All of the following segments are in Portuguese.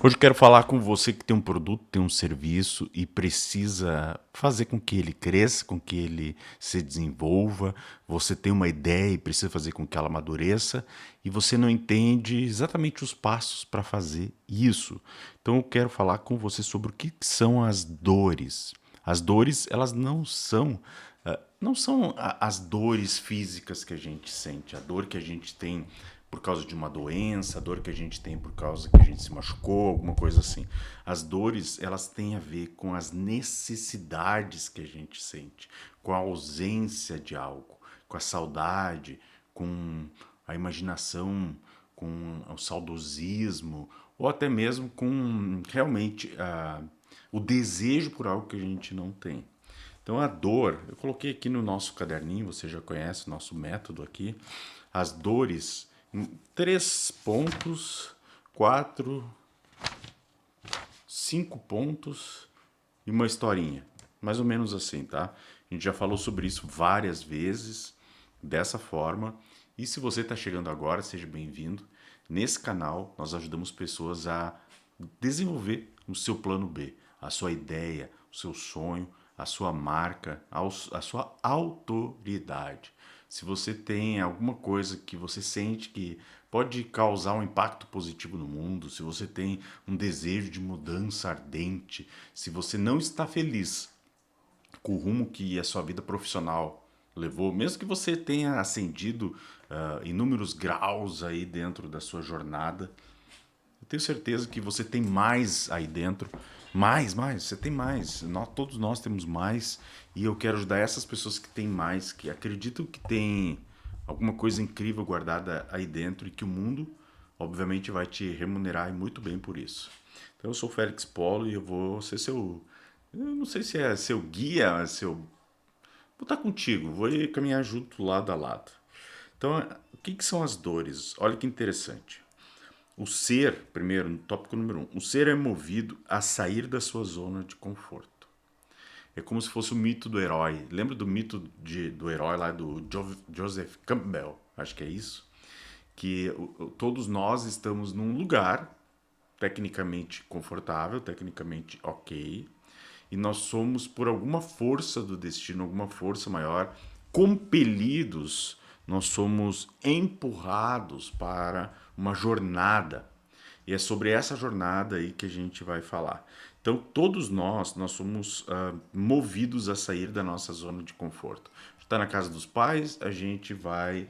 Hoje eu quero falar com você que tem um produto, tem um serviço e precisa fazer com que ele cresça, com que ele se desenvolva. Você tem uma ideia e precisa fazer com que ela amadureça e você não entende exatamente os passos para fazer isso. Então eu quero falar com você sobre o que são as dores. As dores, elas não são as dores físicas que a gente sente, a dor que a gente tem por causa de uma doença, a dor que a gente tem por causa que a gente se machucou, alguma coisa assim. As dores, elas têm a ver com as necessidades que a gente sente, com a ausência de algo, com a saudade, com a imaginação, com o saudosismo, ou até mesmo com realmente o desejo por algo que a gente não tem. Então a dor, eu coloquei aqui no nosso caderninho, você já conhece o nosso método aqui, as dores em 3 pontos, 4, 5 pontos e uma historinha. Mais ou menos assim, tá? A gente já falou sobre isso várias vezes, dessa forma. E se você está chegando agora, seja bem-vindo. Nesse canal, nós ajudamos pessoas a desenvolver o seu plano B, a sua ideia, o seu sonho, a sua marca, a sua autoridade. Se você tem alguma coisa que você sente que pode causar um impacto positivo no mundo, se você tem um desejo de mudança ardente, se você não está feliz com o rumo que a sua vida profissional levou, mesmo que você tenha ascendido inúmeros graus aí dentro da sua jornada, eu tenho certeza que você tem mais aí dentro. Mais, você tem mais. Todos nós temos mais. E eu quero ajudar essas pessoas que têm mais, que acreditam que tem alguma coisa incrível guardada aí dentro e que o mundo, obviamente, vai te remunerar e muito bem por isso. Então, eu sou o Félix Polo e eu vou ser seu. Eu não sei se é seu guia, seu. Vou estar contigo, vou ir caminhar junto lado a lado. Então, o que, que são as dores? Olha que interessante. O ser, primeiro, tópico número um, o ser é movido a sair da sua zona de conforto. É como se fosse o mito do herói. Lembra do mito do herói lá do Joseph Campbell? Acho que é isso. Que todos nós estamos num lugar tecnicamente confortável, tecnicamente ok, e nós somos, por alguma força do destino, alguma força maior, compelidos, nós somos empurrados para uma jornada. E é sobre essa jornada aí que a gente vai falar. Então, todos nós somos movidos a sair da nossa zona de conforto. Está na casa dos pais, a gente vai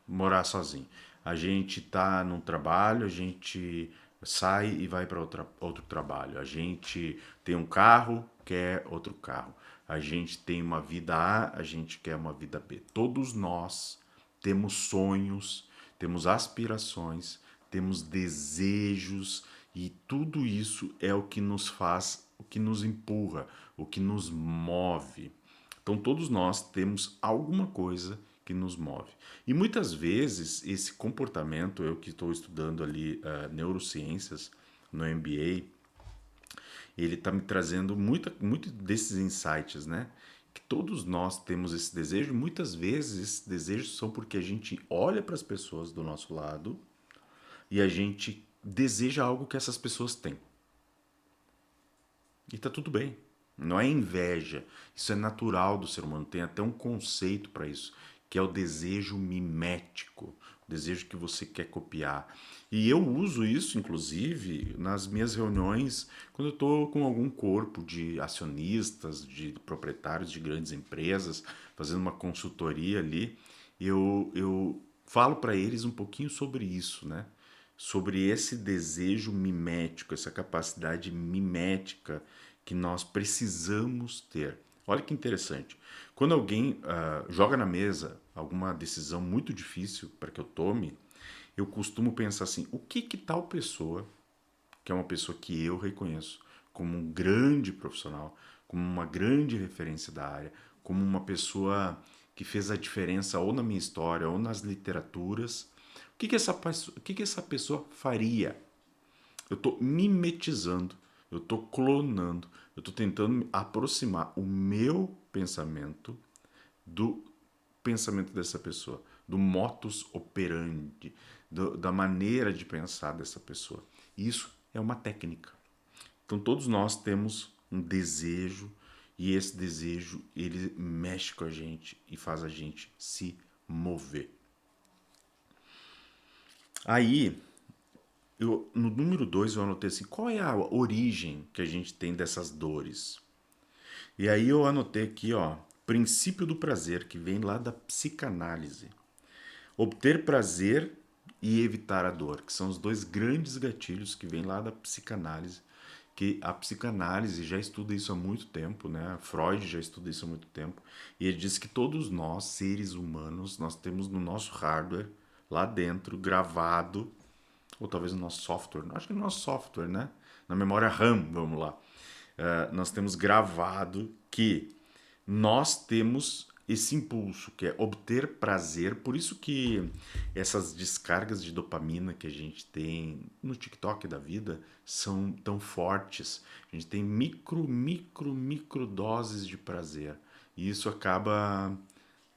morar sozinho. A gente está num trabalho, a gente sai e vai para outro trabalho. A gente tem um carro, quer outro carro. A gente tem uma vida A, a gente quer uma vida B. Todos nós temos sonhos, temos aspirações, temos desejos e tudo isso é o que nos faz, o que nos empurra, o que nos move. Então todos nós temos alguma coisa que nos move. E muitas vezes esse comportamento, eu que estou estudando ali neurociências no MBA, ele está me trazendo muito desses insights, né? Que todos nós temos esse desejo, e muitas vezes esses desejos são porque a gente olha para as pessoas do nosso lado e a gente deseja algo que essas pessoas têm. E tá tudo bem. Não é inveja. Isso é natural do ser humano. Tem até um conceito para isso, que é o desejo mimético. O desejo que você quer copiar. E eu uso isso, inclusive, nas minhas reuniões, quando eu estou com algum corpo de acionistas, de proprietários de grandes empresas, fazendo uma consultoria ali, eu falo para eles um pouquinho sobre isso, né? Sobre esse desejo mimético, essa capacidade mimética que nós precisamos ter. Olha que interessante. Quando alguém joga na mesa alguma decisão muito difícil para que eu tome, eu costumo pensar assim: o que que tal pessoa, que é uma pessoa que eu reconheço como um grande profissional, como uma grande referência da área, como uma pessoa que fez a diferença ou na minha história ou nas literaturas, o que que essa pessoa faria? Eu estou mimetizando, eu estou clonando, eu estou tentando aproximar o meu pensamento do pensamento dessa pessoa, do modus operandi, da maneira de pensar dessa pessoa. Isso é uma técnica. Então todos nós temos um desejo e esse desejo ele mexe com a gente e faz a gente se mover. Aí, no número 2 eu anotei assim, qual é a origem que a gente tem dessas dores? E aí eu anotei aqui, ó, princípio do prazer, que vem lá da psicanálise. Obter prazer e evitar a dor, que são os dois grandes gatilhos que vêm lá da psicanálise, que a psicanálise já estuda isso há muito tempo, né? Freud já estuda isso há muito tempo, e ele diz que todos nós, seres humanos, nós temos no nosso hardware, lá dentro, gravado, ou talvez no nosso software, acho que no nosso software, né? Na memória RAM, vamos lá. Nós temos gravado que nós temos esse impulso, que é obter prazer. Por isso que essas descargas de dopamina que a gente tem no TikTok da vida são tão fortes. A gente tem micro doses de prazer. E isso acaba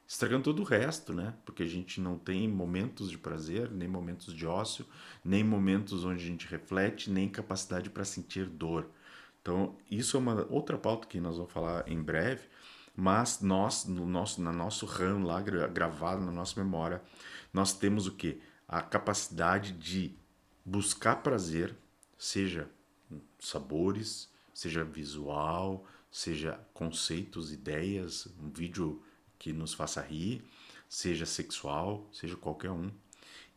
estragando todo o resto, né? Porque a gente não tem momentos de prazer, nem momentos de ócio, nem momentos onde a gente reflete, nem capacidade para sentir dor. Então, isso é uma outra pauta que nós vamos falar em breve, mas nós, na nosso RAM lá gravado na nossa memória, nós temos o quê? A capacidade de buscar prazer, seja sabores, seja visual, seja conceitos, ideias, um vídeo que nos faça rir, seja sexual, seja qualquer um,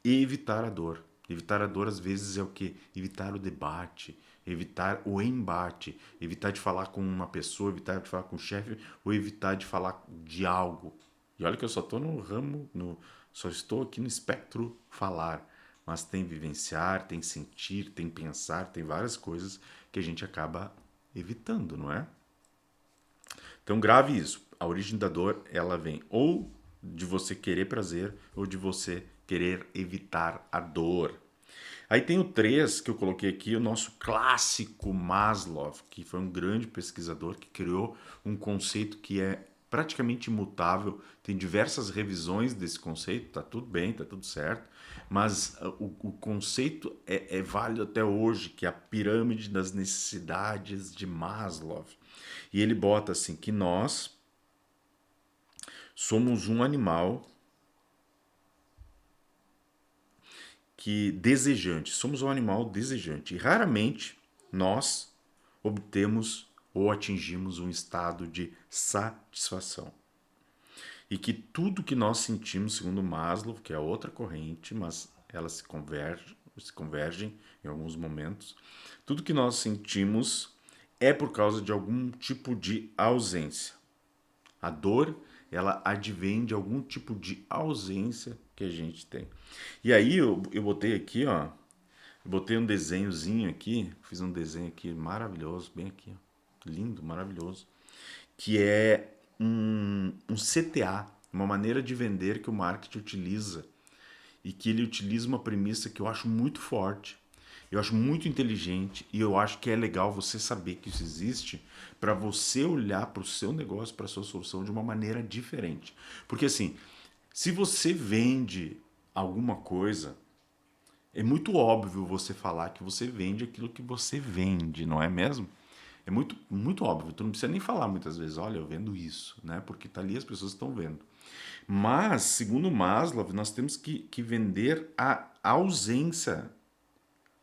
e evitar a dor. Evitar a dor às vezes é o que? Evitar o debate, evitar o embate, evitar de falar com uma pessoa, evitar de falar com o chefe, ou evitar de falar de algo. E olha que eu só estou no ramo, só estou aqui no espectro falar, mas tem vivenciar, tem sentir, tem pensar, tem várias coisas que a gente acaba evitando, não é? Então grave isso. A origem da dor, ela vem ou de você querer prazer ou de você querer evitar a dor. Aí tem o 3 que eu coloquei aqui, o nosso clássico Maslow, que foi um grande pesquisador que criou um conceito que é praticamente imutável. Tem diversas revisões desse conceito, tá tudo bem, tá tudo certo, mas o conceito é válido até hoje, que é a pirâmide das necessidades de Maslow. E ele bota assim que nós somos um animal que desejante, somos um animal desejante e raramente nós obtemos ou atingimos um estado de satisfação. E que tudo que nós sentimos, segundo Maslow, que é outra corrente, mas elas se convergem em alguns momentos, tudo que nós sentimos é por causa de algum tipo de ausência. A dor, ela advém de algum tipo de ausência que a gente tem. E aí eu botei aqui, ó, eu botei um desenhozinho aqui, fiz um desenho aqui maravilhoso, bem aqui, ó, lindo, maravilhoso, que é um CTA, uma maneira de vender que o marketing utiliza e que ele utiliza uma premissa que eu acho muito forte, eu acho muito inteligente e eu acho que é legal você saber que isso existe para você olhar para o seu negócio, para a sua solução de uma maneira diferente. Porque assim, se você vende alguma coisa, é muito óbvio você falar que você vende aquilo que você vende, não é mesmo? É muito óbvio, tu não precisa nem falar muitas vezes, olha, eu vendo isso, né? Porque tá ali as pessoas estão vendo. Mas, segundo Maslow, nós temos que vender a ausência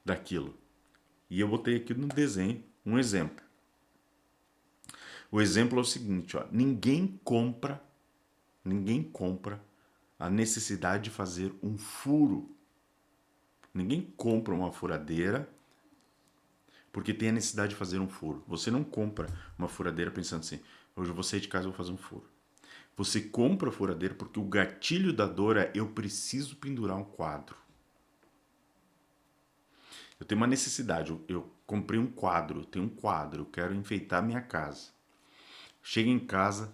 daquilo. E eu botei aqui no desenho um exemplo. O exemplo é o seguinte, ó, ninguém compra a necessidade de fazer um furo. Ninguém compra uma furadeira porque tem a necessidade de fazer um furo. Você não compra uma furadeira pensando assim, hoje eu vou sair de casa e vou fazer um furo. Você compra a furadeira porque o gatilho da dor é eu preciso pendurar um quadro. Eu tenho uma necessidade, eu comprei um quadro, eu tenho um quadro, eu quero enfeitar minha casa. Chega em casa,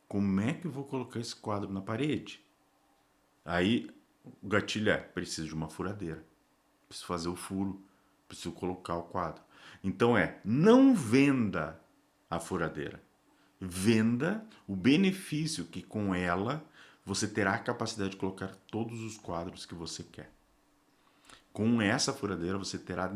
como é que eu vou colocar esse quadro na parede? Aí o gatilho é, preciso de uma furadeira. Preciso fazer o furo, preciso colocar o quadro. Então não venda a furadeira. Venda o benefício que com ela você terá a capacidade de colocar todos os quadros que você quer. Com essa furadeira você terá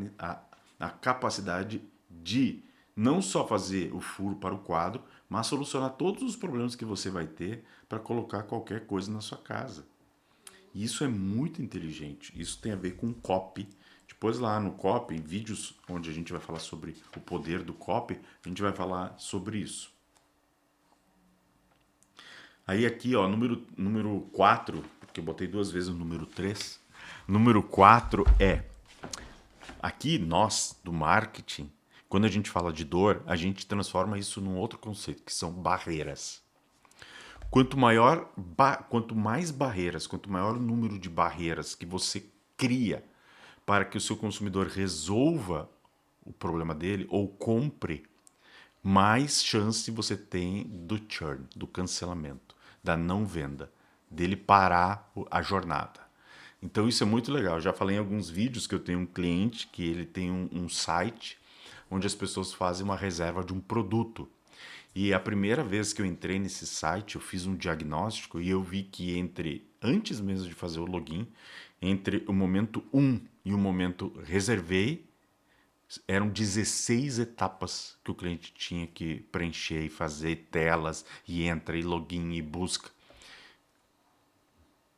a capacidade de não só fazer o furo para o quadro, mas solucionar todos os problemas que você vai ter para colocar qualquer coisa na sua casa. E isso é muito inteligente. Isso tem a ver com copy. Depois lá no copy, em vídeos onde a gente vai falar sobre o poder do copy, a gente vai falar sobre isso. Aí aqui, ó, número 4, porque eu botei duas vezes o número 3. Número 4 é, aqui nós, do marketing, quando a gente fala de dor, a gente transforma isso num outro conceito, que são barreiras. Quanto mais barreiras, quanto maior o número de barreiras que você cria para que o seu consumidor resolva o problema dele ou compre, mais chance você tem do churn, do cancelamento, da não venda, dele parar a jornada. Então isso é muito legal. Eu já falei em alguns vídeos que eu tenho um cliente que ele tem um site onde as pessoas fazem uma reserva de um produto. E a primeira vez que eu entrei nesse site, eu fiz um diagnóstico e eu vi que antes mesmo de fazer o login, entre o momento 1 e o momento reservei, eram 16 etapas que o cliente tinha que preencher e fazer telas e entra e login e busca.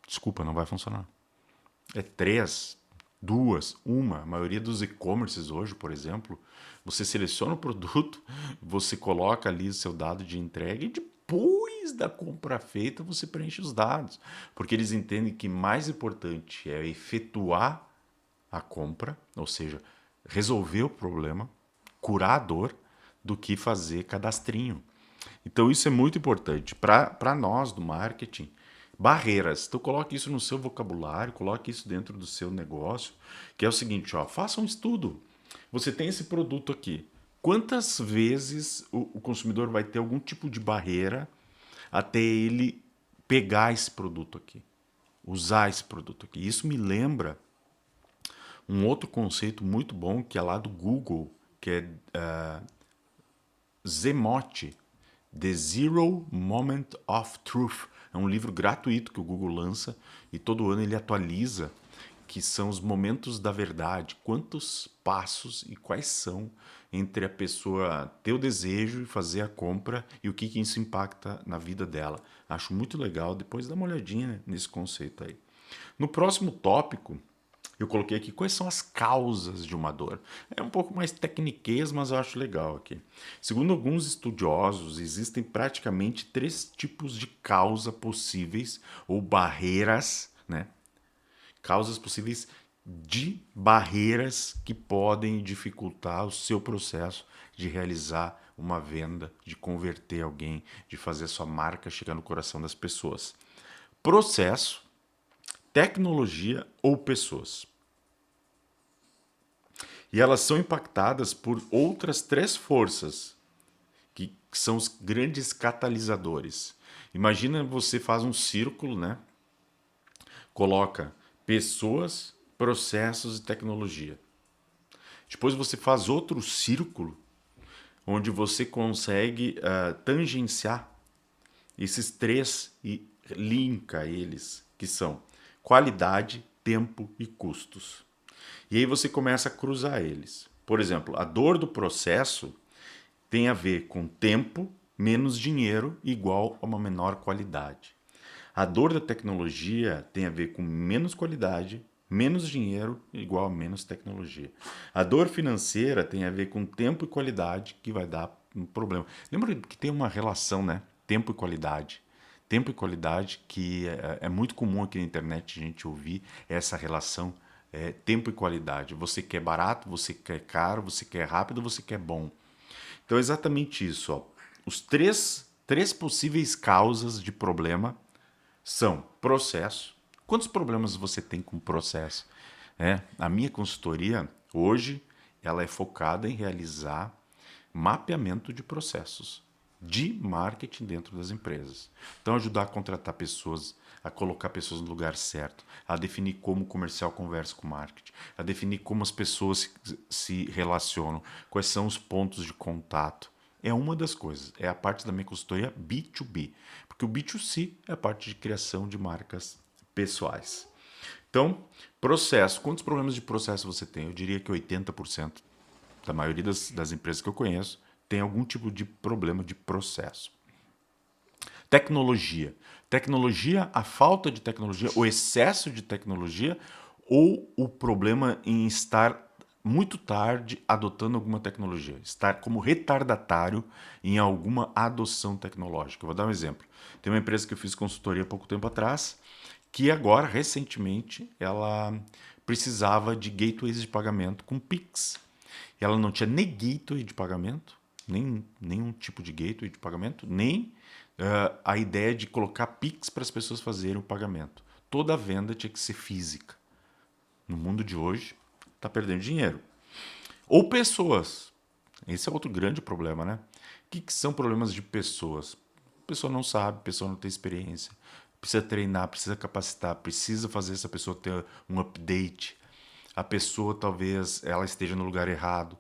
Desculpa, não vai funcionar. É 3, 2, uma. A maioria dos e-commerces hoje, por exemplo, você seleciona o produto, você coloca ali o seu dado de entrega e depois da compra feita você preenche os dados. Porque eles entendem que mais importante é efetuar a compra, ou seja, resolver o problema, curar a dor, do que fazer cadastrinho. Então isso é muito importante para nós do marketing. Barreiras. Então coloque isso no seu vocabulário, coloque isso dentro do seu negócio, que é o seguinte, ó, faça um estudo. Você tem esse produto aqui. Quantas vezes o consumidor vai ter algum tipo de barreira até ele pegar esse produto aqui, usar esse produto aqui? Isso me lembra um outro conceito muito bom que é lá do Google, que é Zemote, The Zero Moment of Truth. É um livro gratuito que o Google lança e todo ano ele atualiza, que são os momentos da verdade. Quantos passos e quais são entre a pessoa ter o desejo e fazer a compra e o que isso impacta na vida dela. Acho muito legal. Depois dá uma olhadinha nesse conceito aí. No próximo tópico, eu coloquei aqui quais são as causas de uma dor. É um pouco mais tecniquez, mas eu acho legal aqui. Segundo alguns estudiosos, existem praticamente 3 tipos de causa possíveis ou barreiras, né? Causas possíveis de barreiras que podem dificultar o seu processo de realizar uma venda, de converter alguém, de fazer a sua marca chegar no coração das pessoas. Processo, tecnologia ou pessoas. E elas são impactadas por outras 3 forças, que são os grandes catalisadores. Imagina você faz um círculo, né? Coloca pessoas, processos e tecnologia. Depois você faz outro círculo, onde você consegue tangenciar esses 3 e linka eles, que são qualidade, tempo e custos. E aí você começa a cruzar eles. Por exemplo, a dor do processo tem a ver com tempo menos dinheiro igual a uma menor qualidade. A dor da tecnologia tem a ver com menos qualidade, menos dinheiro igual a menos tecnologia. A dor financeira tem a ver com tempo e qualidade, que vai dar um problema. Lembra que tem uma relação, né? Tempo e qualidade. Tempo e qualidade que é muito comum aqui na internet a gente ouvir essa relação tempo e qualidade. Você quer barato, você quer caro, você quer rápido, você quer bom. Então é exatamente isso. Ó. Os três possíveis causas de problema são processo. Quantos problemas você tem com processo? A minha consultoria hoje ela é focada em realizar mapeamento de processos de marketing dentro das empresas. Então, ajudar a contratar pessoas, a colocar pessoas no lugar certo, a definir como o comercial conversa com o marketing, a definir como as pessoas se relacionam, quais são os pontos de contato. É uma das coisas, é a parte da minha consultoria B2B, porque o B2C é a parte de criação de marcas pessoais. Então, processo. Quantos problemas de processo você tem? Eu diria que 80% da maioria das empresas que eu conheço tem algum tipo de problema de processo. Tecnologia. Tecnologia, a falta de tecnologia, o excesso de tecnologia ou o problema em estar muito tarde adotando alguma tecnologia, estar como retardatário em alguma adoção tecnológica. Eu vou dar um exemplo. Tem uma empresa que eu fiz consultoria há pouco tempo atrás, que agora, recentemente, ela precisava de gateways de pagamento com Pix. Ela não tinha nem gateway de pagamento, nem nenhum tipo de gateway de pagamento, nem a ideia de colocar Pix para as pessoas fazerem o pagamento. Toda a venda tinha que ser física. No mundo de hoje, está perdendo dinheiro. Ou pessoas. Esse é outro grande problema, né? O que são problemas de pessoas? A pessoa não sabe, a pessoa não tem experiência, precisa treinar, precisa capacitar, precisa fazer essa pessoa ter um update. A pessoa talvez ela esteja no lugar errado.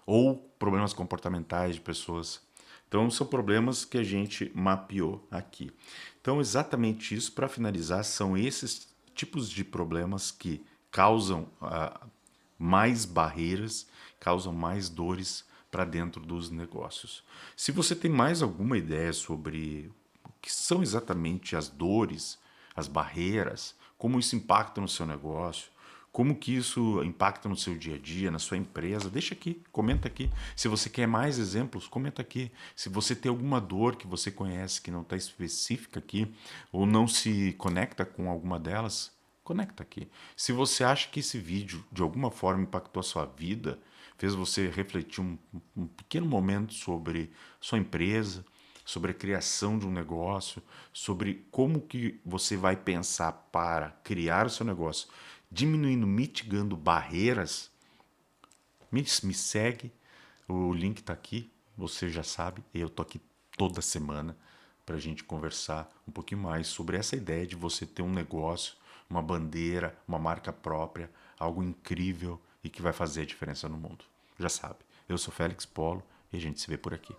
Ou problemas comportamentais de pessoas. Então, são problemas que a gente mapeou aqui. Então, exatamente isso, para finalizar, são esses tipos de problemas que causam mais barreiras, causam mais dores para dentro dos negócios. Se você tem mais alguma ideia sobre o que são exatamente as dores, as barreiras, como isso impacta no seu negócio, como que isso impacta no seu dia a dia, na sua empresa, deixa aqui, comenta aqui. Se você quer mais exemplos, comenta aqui. Se você tem alguma dor que você conhece que não está específica aqui, ou não se conecta com alguma delas, conecta aqui. Se você acha que esse vídeo de alguma forma impactou a sua vida, fez você refletir um pequeno momento sobre sua empresa, sobre a criação de um negócio, sobre como que você vai pensar para criar o seu negócio, diminuindo, mitigando barreiras, me segue, o link está aqui, você já sabe, eu tô aqui toda semana para a gente conversar um pouquinho mais sobre essa ideia de você ter um negócio, uma bandeira, uma marca própria, algo incrível e que vai fazer a diferença no mundo. Já sabe, eu sou Félix Polo e a gente se vê por aqui.